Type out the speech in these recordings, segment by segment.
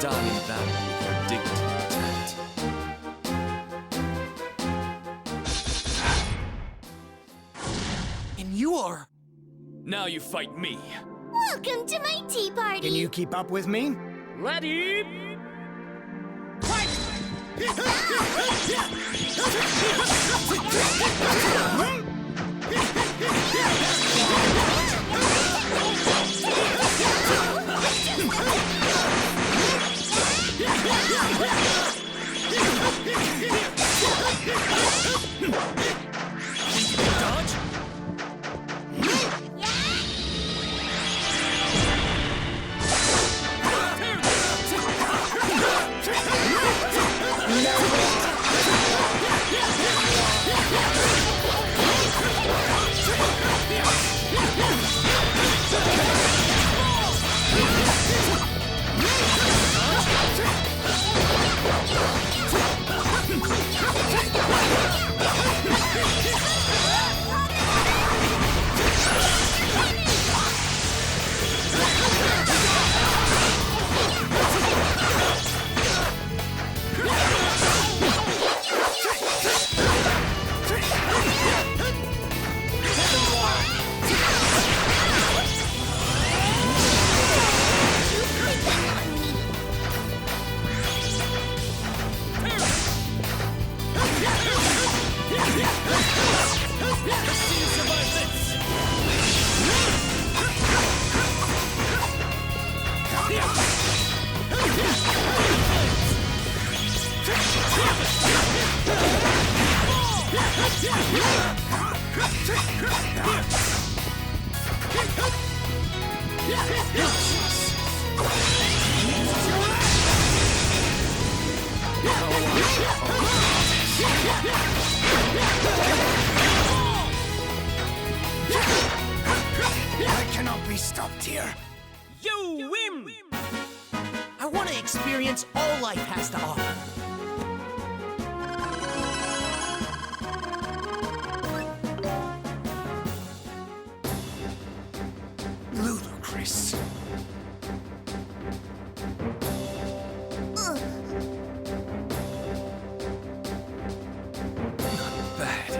die in battle with your dignity intact. And you are... Now you fight me. Welcome to my tea party! Can you keep up with me? Ready? Fight! Dodge? I cannot be stopped here. You win! I want to experience all life has to offer. Ludicrous. Not bad.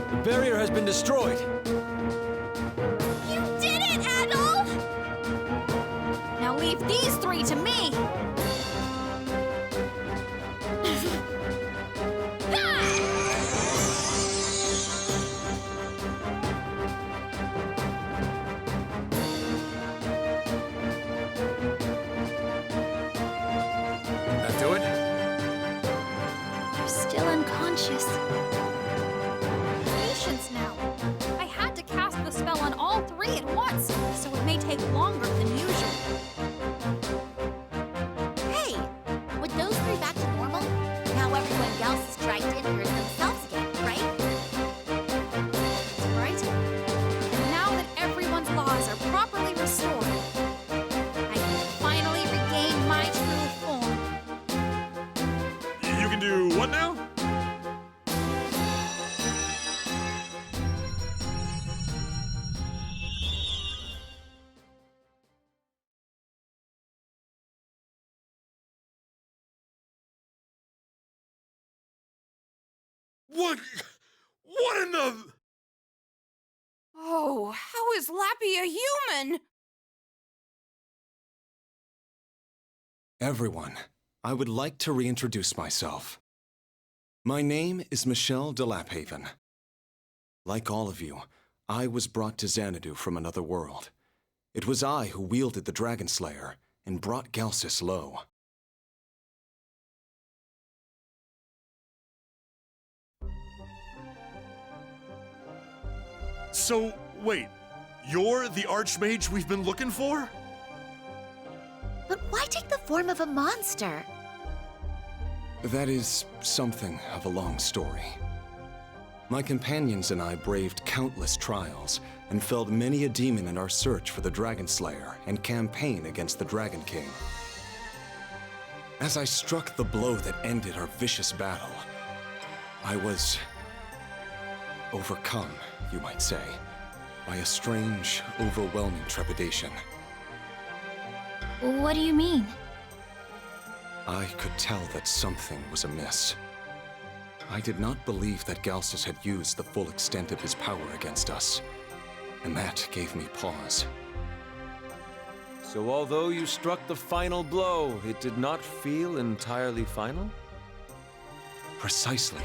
The barrier has been destroyed. You did it, Adol! Now leave these three to me! That do it? You're still unconscious. Patience now. I had to cast the spell on all three at once, so it may take longer than usual. Hey! Would those three back to normal? Now everyone else is trying to injure themselves again, right? That's right. Now that everyone's laws are properly restored, I can finally regain my true form. You can do what now? What in the... Oh, how is Lappy a human? Everyone, I would like to reintroduce myself. My name is Michelle de Laphaven. Like all of you, I was brought to Xanadu from another world. It was I who wielded the Dragon Slayer and brought Galsus low. So, wait. You're the Archmage we've been looking for? But why take the form of a monster? That is something of a long story. My companions and I braved countless trials and felled many a demon in our search for the Dragon Slayer and campaign against the Dragon King. As I struck the blow that ended our vicious battle, I was overcome, you might say, by a strange, overwhelming trepidation. What do you mean? I could tell that something was amiss. I did not believe that Galsus had used the full extent of his power against us, and that gave me pause. So although you struck the final blow, it did not feel entirely final? Precisely.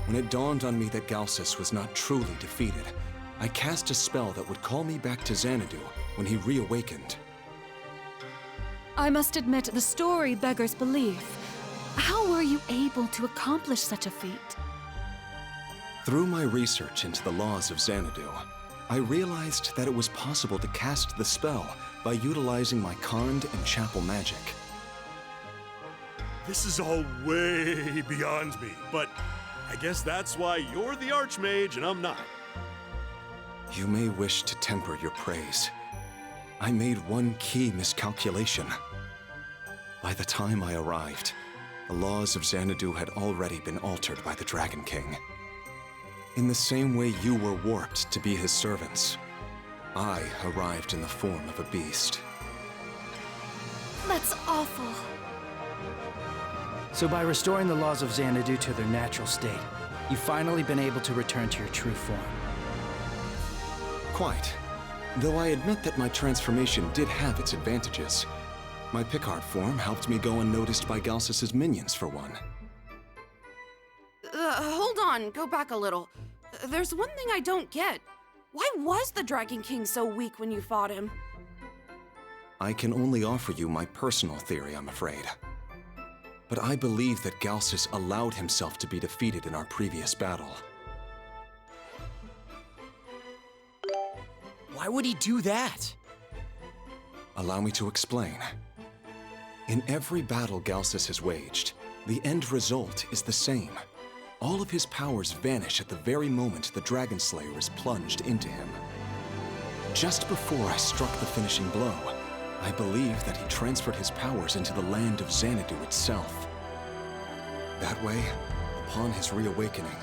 When it dawned on me that Galsus was not truly defeated, I cast a spell that would call me back to Xanadu when he reawakened. I must admit, the story beggars belief. How were you able to accomplish such a feat? Through my research into the laws of Xanadu, I realized that it was possible to cast the spell by utilizing my Khand and Chapel magic. This is all way beyond me, but I guess that's why you're the Archmage and I'm not. You may wish to temper your praise. I made one key miscalculation. By the time I arrived, the laws of Xanadu had already been altered by the Dragon King. In the same way you were warped to be his servants, I arrived in the form of a beast. That's awful. So by restoring the laws of Xanadu to their natural state, you've finally been able to return to your true form. Quite. Though I admit that my transformation did have its advantages. My Picard form helped me go unnoticed by Galsus's minions, for one. Hold on, go back a little. There's one thing I don't get. Why was the Dragon King so weak when you fought him? I can only offer you my personal theory, I'm afraid. But I believe that Galsus allowed himself to be defeated in our previous battle. Why would he do that? Allow me to explain. In every battle Galsus has waged, the end result is the same. All of his powers vanish at the very moment the Dragon Slayer is plunged into him. Just before I struck the finishing blow, I believe that he transferred his powers into the land of Xanadu itself. That way, upon his reawakening,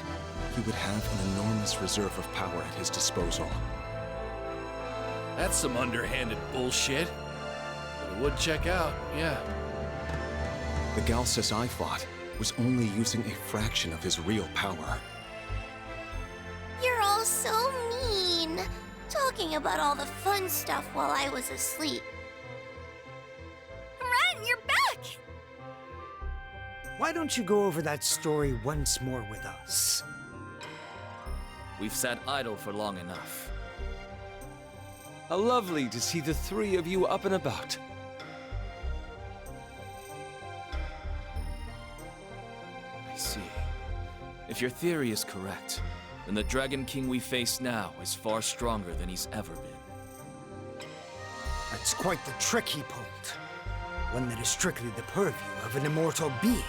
he would have an enormous reserve of power at his disposal. That's some underhanded bullshit. But it would check out, yeah. The Galsus I fought was only using a fraction of his real power. You're all so mean. Talking about all the fun stuff while I was asleep. Ren, you're back! Why don't you go over that story once more with us? We've sat idle for long enough. How lovely to see the three of you up and about. I see. If your theory is correct, then the Dragon King we face now is far stronger than he's ever been. That's quite the trick he pulled. One that is strictly the purview of an immortal being.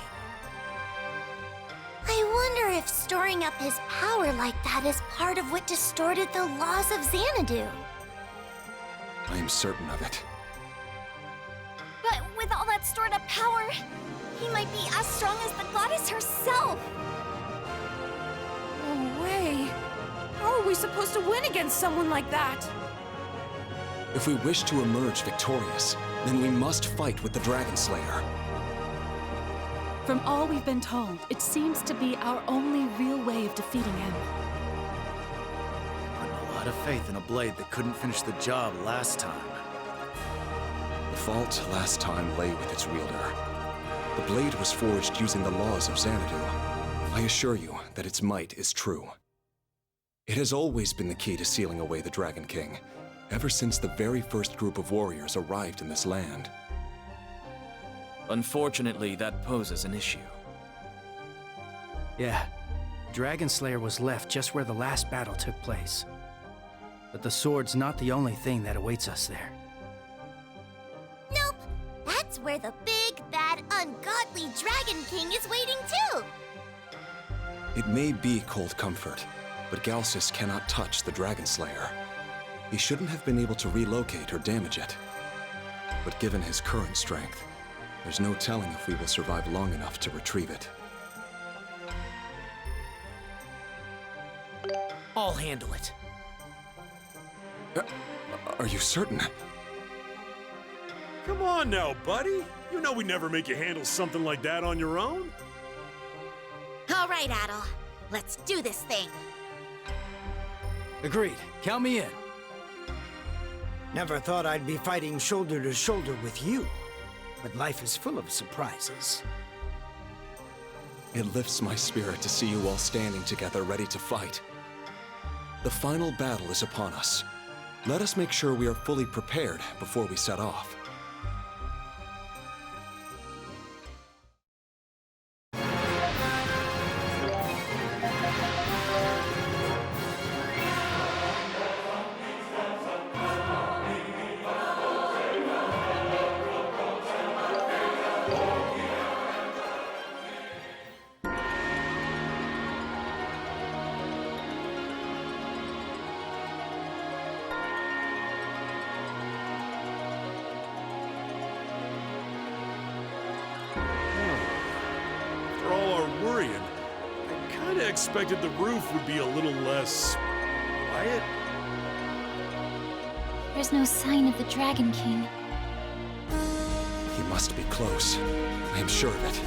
I wonder if storing up his power like that is part of what distorted the laws of Xanadu. I am certain of it. But with all that stored up power, he might be as strong as the goddess herself. No way. How are we supposed to win against someone like that? If we wish to emerge victorious, then we must fight with the Dragon Slayer. From all we've been told, it seems to be our only real way of defeating him. Putting a lot of faith in a blade that couldn't finish the job last time. The fault last time lay with its wielder. The blade was forged using the laws of Xanadu. I assure you that its might is true. It has always been the key to sealing away the Dragon King, ever since the very first group of warriors arrived in this land. Unfortunately, that poses an issue. Yeah, Dragon Slayer was left just where the last battle took place. But the sword's not the only thing that awaits us there. Nope. That's where the big, bad, ungodly Dragon King is waiting too. It may be cold comfort, but Galsus cannot touch the Dragon Slayer. He shouldn't have been able to relocate or damage it. But given his current strength, there's no telling if we will survive long enough to retrieve it. I'll handle it. Are you certain? Come on now, buddy. You know we never make you handle something like that on your own. All right, Adol. Let's do this thing. Agreed. Count me in. Never thought I'd be fighting shoulder to shoulder with you. But life is full of surprises. It lifts my spirit to see you all standing together ready to fight. The final battle is upon us. Let us make sure we are fully prepared before we set off. For all our worrying, I kinda expected the roof would be a little less quiet. There's no sign of the Dragon King. He must be close. I am sure of it.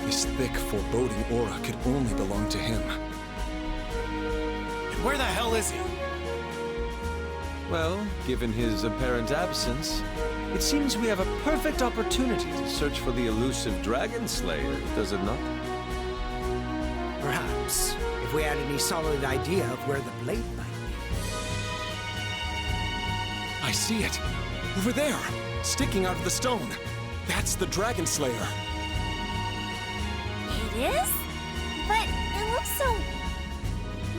His thick, foreboding aura could only belong to him. And where the hell is he? Well, given his apparent absence, it seems we have a perfect opportunity to search for the elusive Dragon Slayer, does it not? Perhaps, if we had any solid idea of where the blade might I see it! Over there! Sticking out of the stone! That's the Dragon Slayer! It is? But it looks so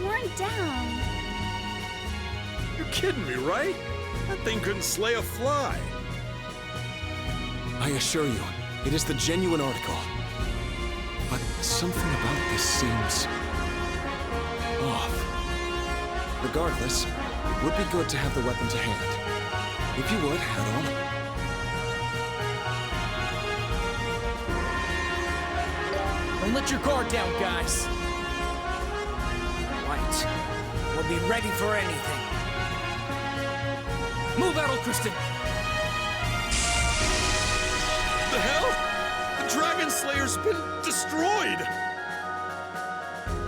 worn down. You're kidding me, right? That thing couldn't slay a fly. I assure you, it is the genuine article. But something about this seems off. Regardless, it would be good to have the weapon to hand. If you would, Adol. Don't let your guard down, guys. be. Right. We'll be ready for anything. Move, Adol, Kristen. The hell? The Dragon Slayer's been destroyed!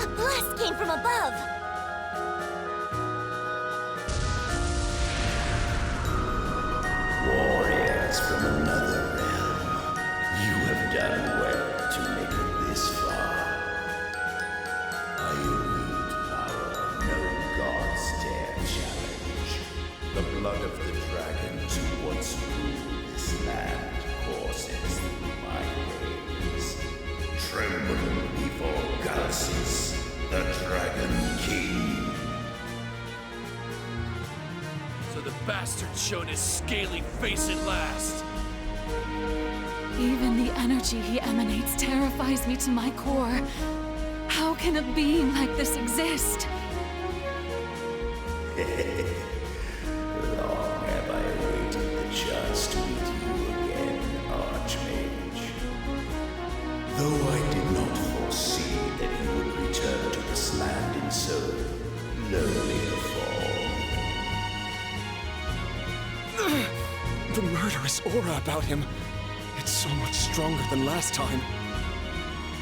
A blast came from above. Warriors from another realm, you have done well to make it this far. I wield power no gods dare challenge. The blood of the dragons who once ruled this land courses through my veins. Tremble before Galsus, the Dragon King. So the bastard showed his scaly face at last. Even the energy he emanates terrifies me to my core. How can a being like this exist? Long have I awaited the chance to meet you again, Archmage. Though I did not foresee that you would return to this land in so lowly a form. The murderous aura about him. It's so much stronger than last time.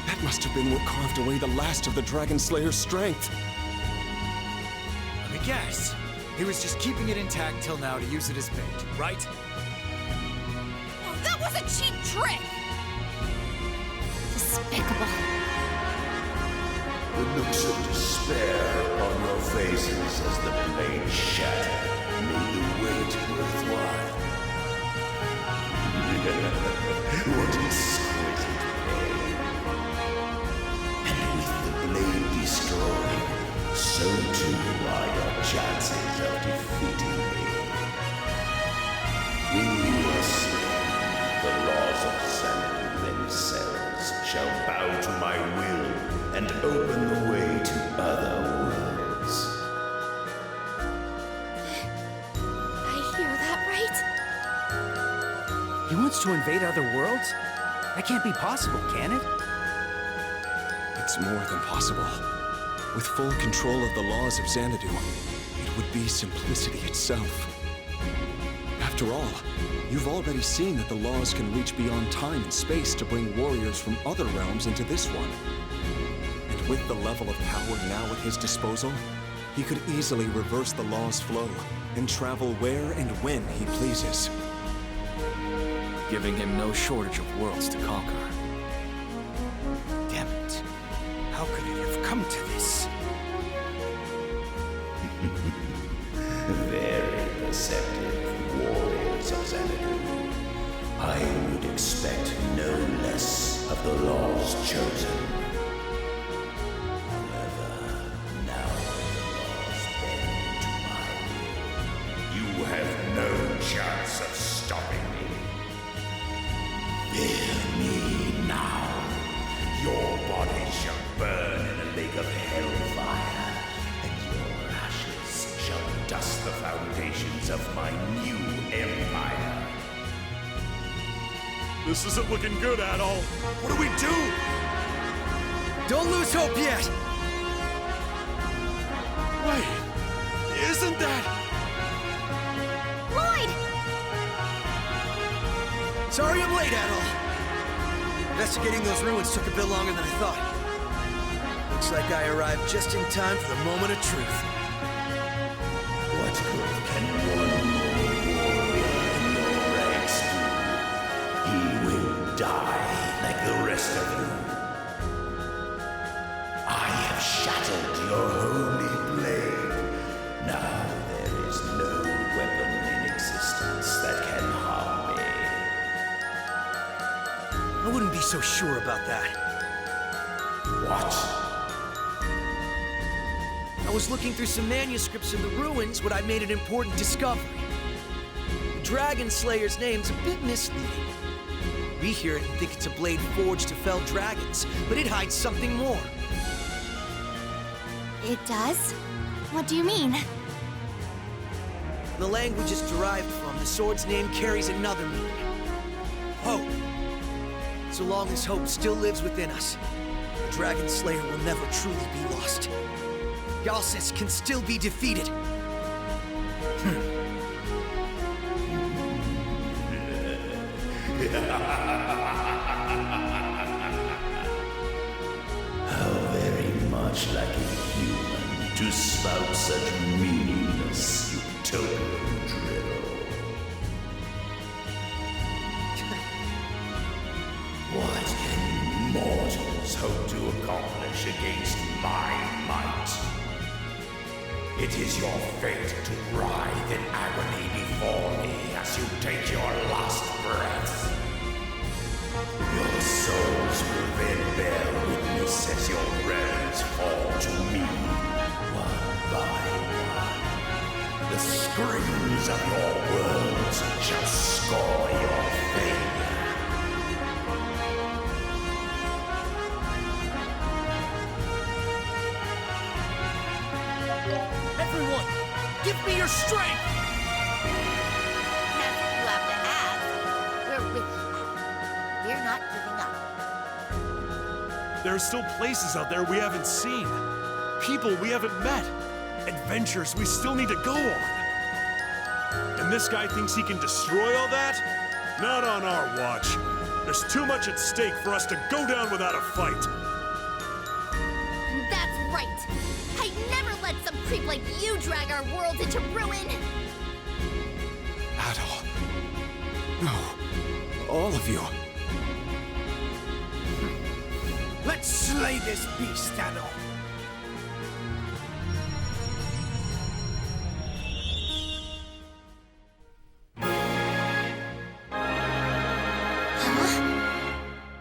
That must have been what carved away the last of the Dragon Slayer's strength. Let me guess. He was just keeping it intact till now to use it as bait, right? Oh, that was a cheap trick! Despicable. The looks of despair upon your faces as the blade shattered made the wait worthwhile. What exquisite pain. And with the blade destroyed, so too are your chances of defeating me. When you are slain, the laws of Xanadu themselves shall bow to my will and open the way to other worlds. I hear that right? He wants to invade other worlds? That can't be possible, can it? It's more than possible. With full control of the laws of Xanadu, it would be simplicity itself. After all, you've already seen that the laws can reach beyond time and space to bring warriors from other realms into this one. And with the level of power now at his disposal, he could easily reverse the law's flow and travel where and when he pleases. Giving him no shortage of worlds to conquer. Damn it. How could it have come to this? Very perceptive warriors of Xanadu. I would expect no less of the laws chosen. However, now the laws bend to my will. You have no chance of stopping me. Fear me now. Your body shall burn in a lake of hellfire, and your ashes shall dust the foundations of my new empire. This isn't looking good, Adol. What do we do? Don't lose hope yet! Wait, isn't that... Lloyd! Sorry I'm late, Adol. Investigating those ruins took a bit longer than I thought. Looks like I arrived just in time for the moment of truth. What good can one more warrior in your ranks do? He will die like the rest of you. I have shattered your holy blade. Now there is no weapon in existence that can harm me. I wouldn't be so sure about that. What? I was looking through some manuscripts in the ruins when I made an important discovery. The Dragon Slayer's name's a bit misleading. We hear it and think it's a blade forged to fell dragons, but it hides something more. It does? What do you mean? The language it's derived from, the sword's name carries another meaning. Hope. So long as hope still lives within us, the Dragon Slayer will never truly be lost. Galsus can still be defeated. How very much like a human to spout such meaningless utopian drivel. What can mortals hope to accomplish against my might? It is your fate to writhe in agony before me as you take your last breath. Your souls will then bear witness as your realms fall to me, one by one. The screams of your worlds shall score your failure. Everyone, give me your strength! Nothing you have to ask. We're with you. We're not giving up. There are still places out there we haven't seen. People we haven't met. Adventures we still need to go on. And this guy thinks he can destroy all that? Not on our watch. There's too much at stake for us to go down without a fight. That's right. I'd never let some creep like you drag our world into ruin. Adol. No. All of you. Let's slay this beast, Adol.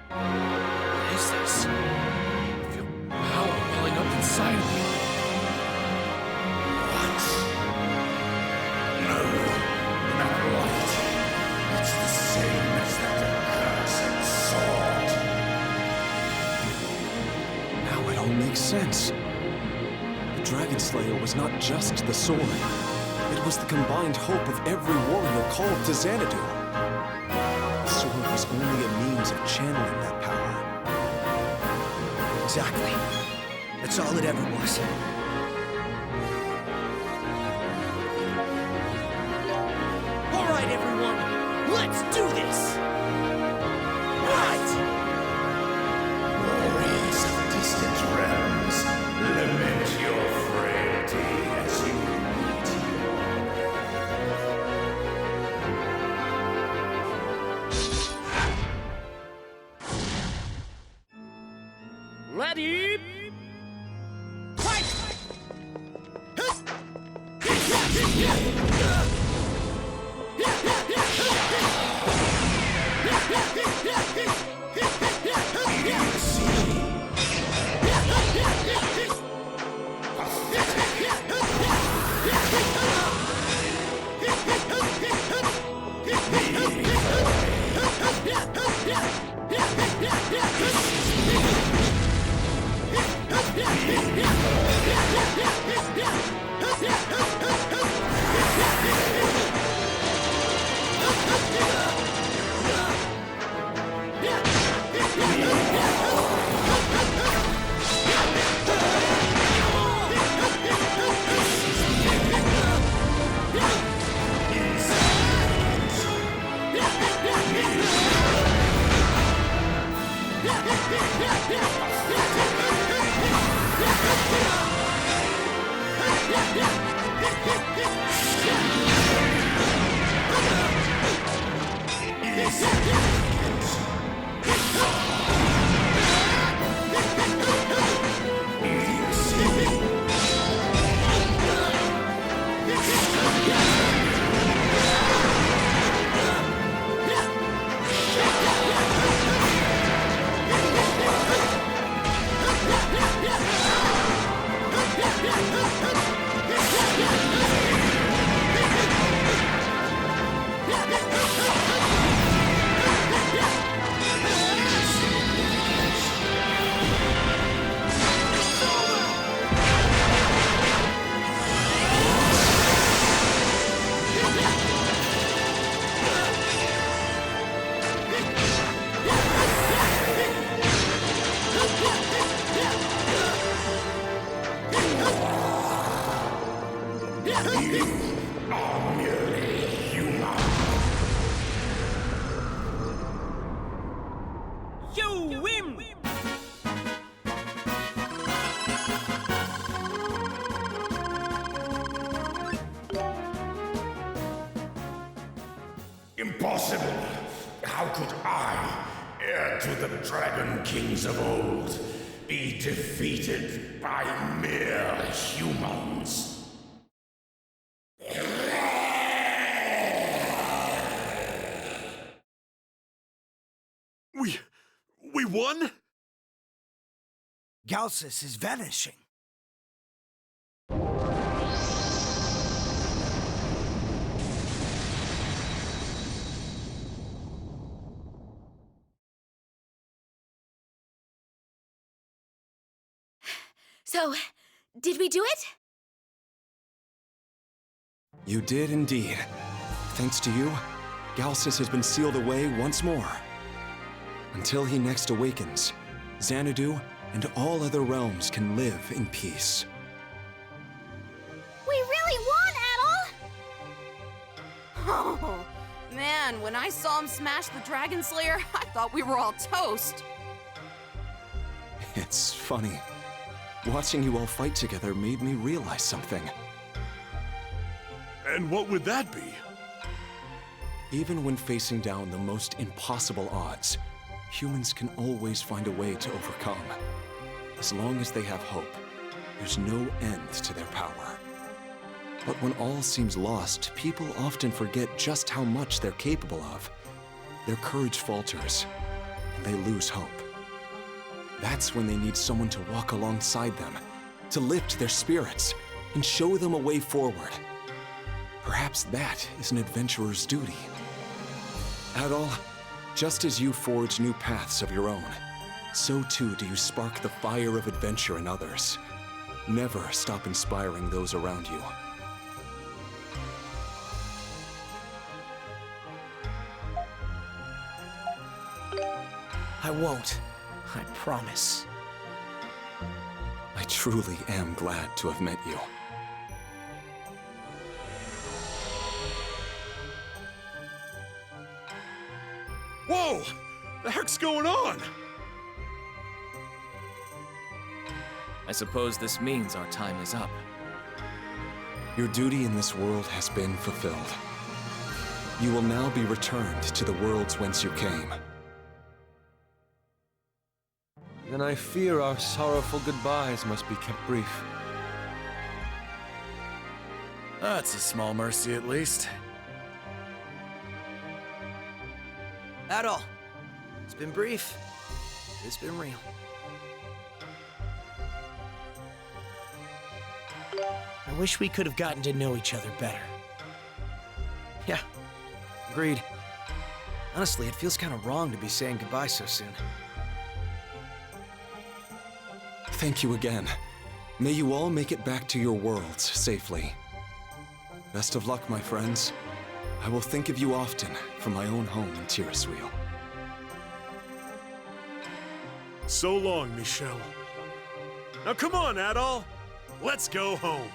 What is this? I feel power welling up inside of me. What? No, not right. It's the same as that accursed sword. Now it all makes sense. The Dragon Slayer was not just the sword. It was the combined hope of every warrior called to Xanadu. The sword was only a means of channeling that power. Exactly. That's all it ever was. All right, everyone, let's do this! Right! Warriors of distant realms, lament your frailty as you meet Ready? Fight! You win! Impossible! How could I, heir to the Dragon Kings of old, be defeated by mere humans? We won? Galsus is vanishing. So, did we do it? You did indeed. Thanks to you, Galsus has been sealed away once more. Until he next awakens, Xanadu and all other realms can live in peace. We really won, Adol! Oh, man, when I saw him smash the Dragon Slayer, I thought we were all toast. It's funny. Watching you all fight together made me realize something. And what would that be? Even when facing down the most impossible odds, humans can always find a way to overcome. As long as they have hope, there's no end to their power. But when all seems lost, people often forget just how much they're capable of. Their courage falters, and they lose hope. That's when they need someone to walk alongside them, to lift their spirits, and show them a way forward. Perhaps that is an adventurer's duty. Adol, just as you forge new paths of your own, so too do you spark the fire of adventure in others. Never stop inspiring those around you. I won't. I promise. I truly am glad to have met you. Whoa! The heck's going on? I suppose this means our time is up. Your duty in this world has been fulfilled. You will now be returned to the worlds whence you came. Then I fear our sorrowful goodbyes must be kept brief. That's a small mercy, at least. Adol, it's been brief. It's been real. I wish we could have gotten to know each other better. Yeah, agreed. Honestly, it feels kind of wrong to be saying goodbye so soon. Thank you again. May you all make it back to your worlds safely. Best of luck, my friends. I will think of you often from my own home in Tiriswheel. So long, Michelle. Now come on, Adol. Let's go home.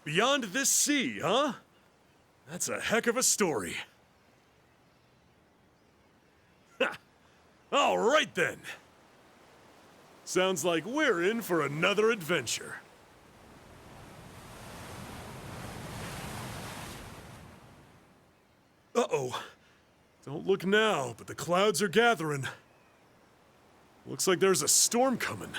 Beyond this sea, huh? That's a heck of a story. Ha! All right then. Sounds like we're in for another adventure. Uh-oh. Don't look now, but the clouds are gathering. Looks like there's a storm coming.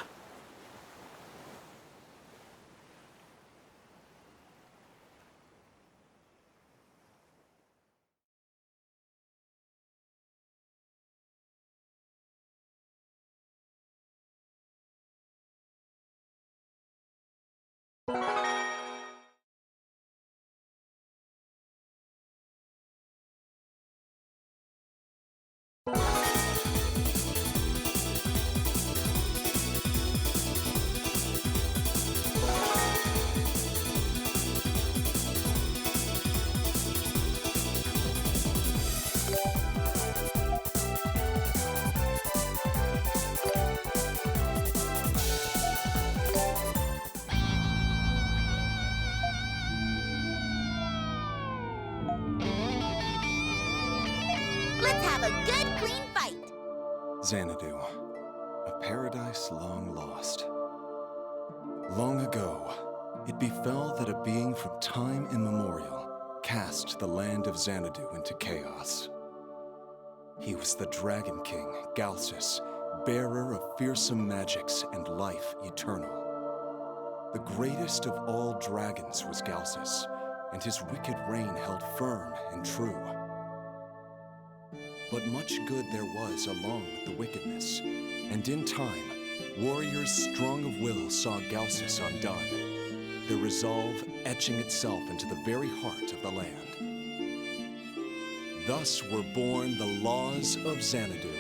Let's have a good, clean fight. Xanadu, a paradise long lost. Long ago, it befell that a being from time immemorial cast the land of Xanadu into chaos. He was the Dragon King, Galsus, bearer of fearsome magics and life eternal. The greatest of all dragons was Galsus, and his wicked reign held firm and true. But much good there was along with the wickedness, and in time, warriors strong of will saw Galsus undone, their resolve etching itself into the very heart of the land. Thus were born the laws of Xanadu.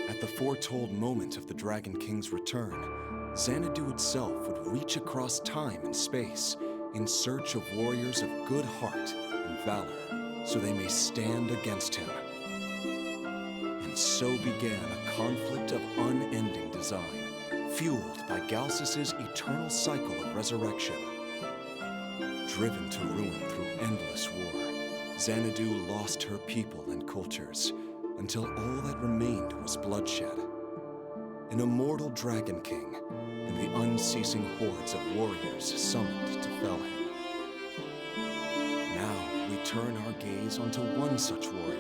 At the foretold moment of the Dragon King's return, Xanadu itself would reach across time and space in search of warriors of good heart and valor, so they may stand against him. And so began a conflict of unending design, fueled by Galsus's eternal cycle of resurrection. Driven to ruin through endless war, Xanadu lost her people and cultures, until all that remained was bloodshed. An immortal Dragon King, and the unceasing hordes of warriors summoned to fell him. Now we turn our gaze onto one such warrior,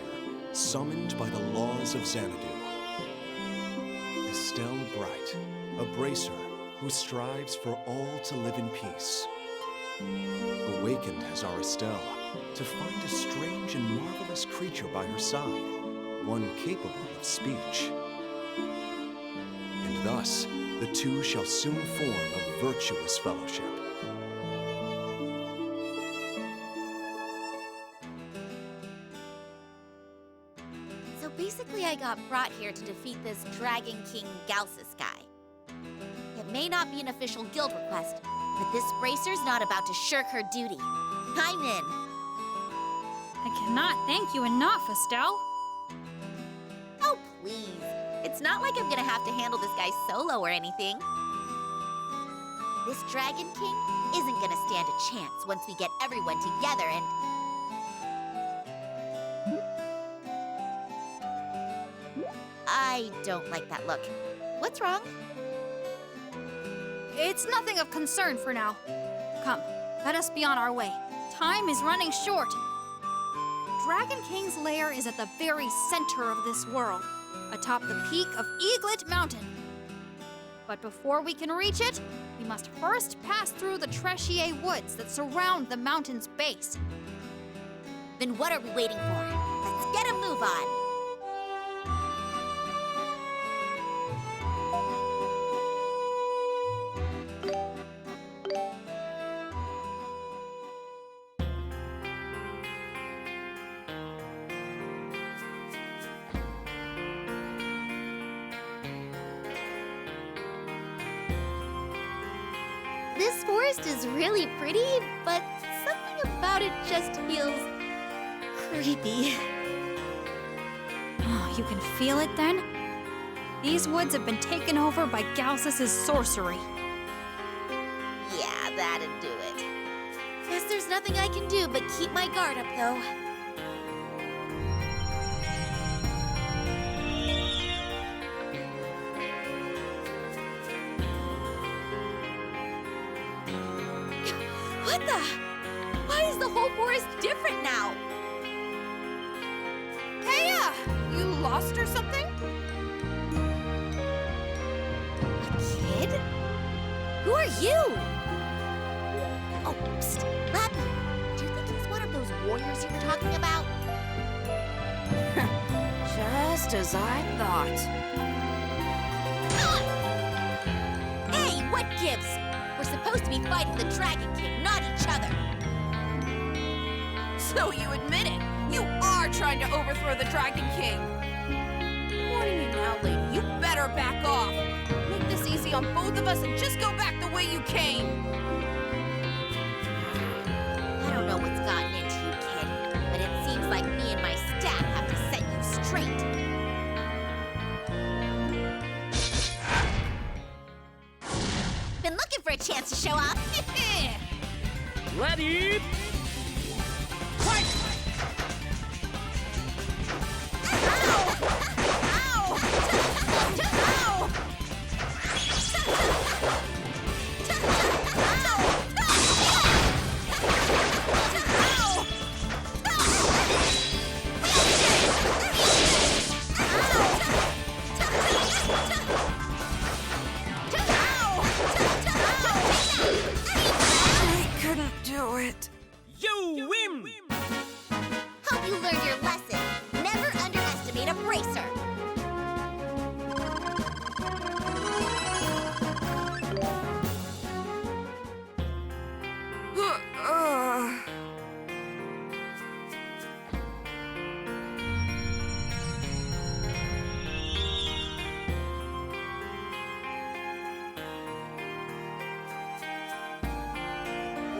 summoned by the laws of Xanadu. Estelle Bright, a bracer who strives for all to live in peace. Awakened as our Estelle, to find a strange and marvelous creature by her side, one capable of speech. And thus, the two shall soon form a virtuous fellowship. So basically I got brought here to defeat this Dragon King Galsus guy. It may not be an official guild request, but this bracer's not about to shirk her duty. I'm in. I cannot thank you enough, Estelle. Oh, please. It's not like I'm gonna have to handle this guy solo or anything. This Dragon King isn't gonna stand a chance once we get everyone together and... I don't like that look. What's wrong? It's nothing of concern for now. Come, let us be on our way. Time is running short. Dragon King's lair is at the very center of this world, atop the peak of Eaglet Mountain. But before we can reach it, we must first pass through the Treshier woods that surround the mountain's base. Then what are we waiting for? Let's get a move on. This forest is really pretty, but something about it just feels creepy. Oh, you can feel it then? These woods have been taken over by Galsus's sorcery. Yeah, that'd do it. Guess there's nothing I can do but keep my guard up, though. What the? Why is the whole forest different now? Hey, you lost or something? A kid? Who are you? Oh, psst, Lappy. Do you think he's one of those warriors you were talking about? Just as I thought. Hey, what gives? We're supposed to be fighting the Dragon King, not each other. So you admit it. You are trying to overthrow the Dragon King. Warning you now, lady. You better back off. Make this easy on both of us and just go back the way you came. I don't know what's gotten into you, kid, but it seems like me and my staff have to set you straight. Been looking for a chance to show off. Ready? Fight! I couldn't do it. You win! Hope you learned your lesson. Never underestimate a bracer.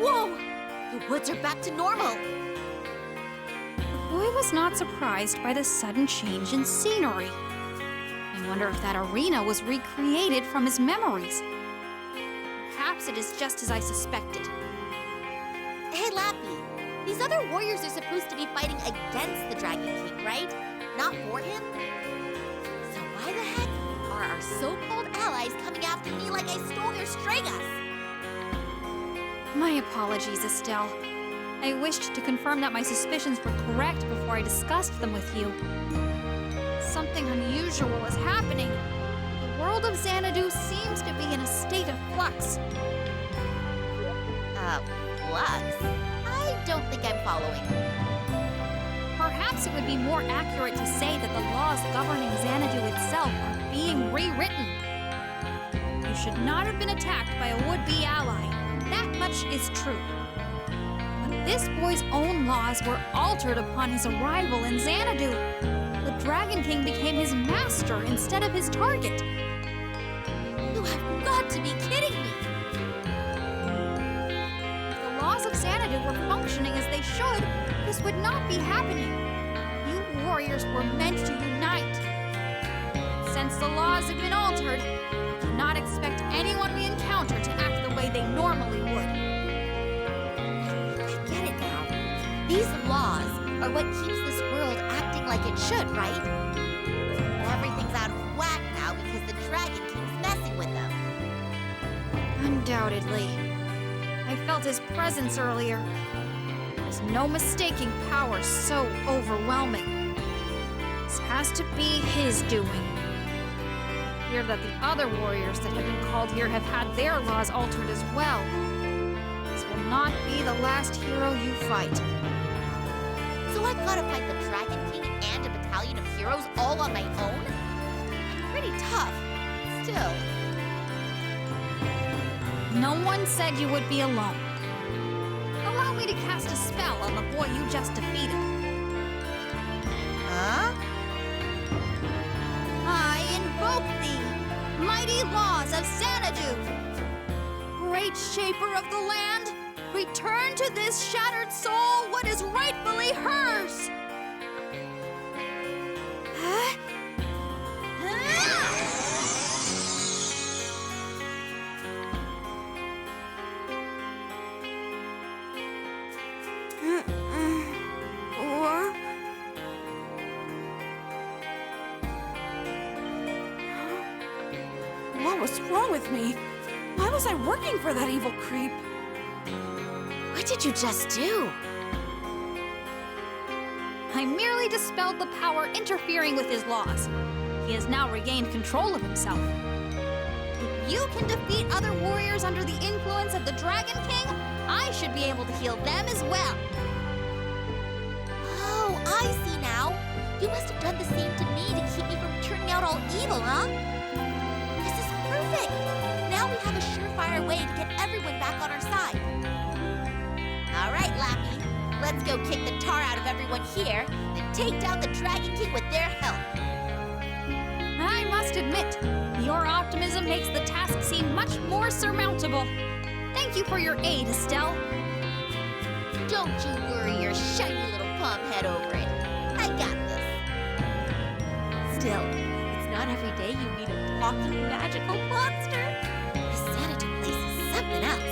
Whoa! The woods are back to normal. The boy was not surprised by the sudden change in scenery. I wonder if that arena was recreated from his memories. Perhaps it is just as I suspected. Hey, Lappy. These other warriors are supposed to be fighting against the Dragon King, right? Not for him? So why the heck are our so-called allies coming after me like I stole their Stragus? My apologies, Estelle. I wished to confirm that my suspicions were correct before I discussed them with you. Something unusual is happening. The world of Xanadu seems to be in a state of flux. Flux? I don't think I'm following. Perhaps it would be more accurate to say that the laws governing Xanadu itself are being rewritten. You should not have been attacked by a would-be ally. That much is true. But this boy's own laws were altered upon his arrival in Xanadu. The Dragon King became his master instead of his target. You have got to be kidding me! If the laws of Xanadu were functioning as they should, this would not be happening. You warriors were meant to unite. Since the laws have been altered, we cannot expect anyone we encounter to act the way they normally would. I get it now. These laws are what keeps this world acting like it should, right? Everything's out of whack now because the Dragon King's messing with them. Undoubtedly. I felt his presence earlier. There's no mistaking power so overwhelming. This has to be his doing. I hear that the other warriors that have been called here have had their laws altered as well. This will not be the last hero you fight. So I've got to fight the Dragon King and a battalion of heroes all on my own? Pretty tough. Still. No one said you would be alone. Allow me to cast a spell on the boy you just defeated. Huh? I invoke thee, mighty laws of Xanadu. Great shaper of the land, return to this shattered soul what is rightfully hers. Huh? What's wrong with me? Why was I working for that evil creep? What did you just do? I merely dispelled the power interfering with his laws. He has now regained control of himself. If you can defeat other warriors under the influence of the Dragon King, I should be able to heal them as well. Oh, I see now. You must have done the same to me to keep me from turning out all evil, huh? This is perfect. Now we have a surefire way to get everyone back on our side. All right, Lappy. Let's go kick the tar out of everyone here, then take down the Dragon King with their help. I must admit, your optimism makes the task seem much more surmountable. Thank you for your aid, Estelle. Don't you worry your shiny little palm head over it. I got this. Still, it's not every day you meet a talking magical monster. The Xanadu place is something else.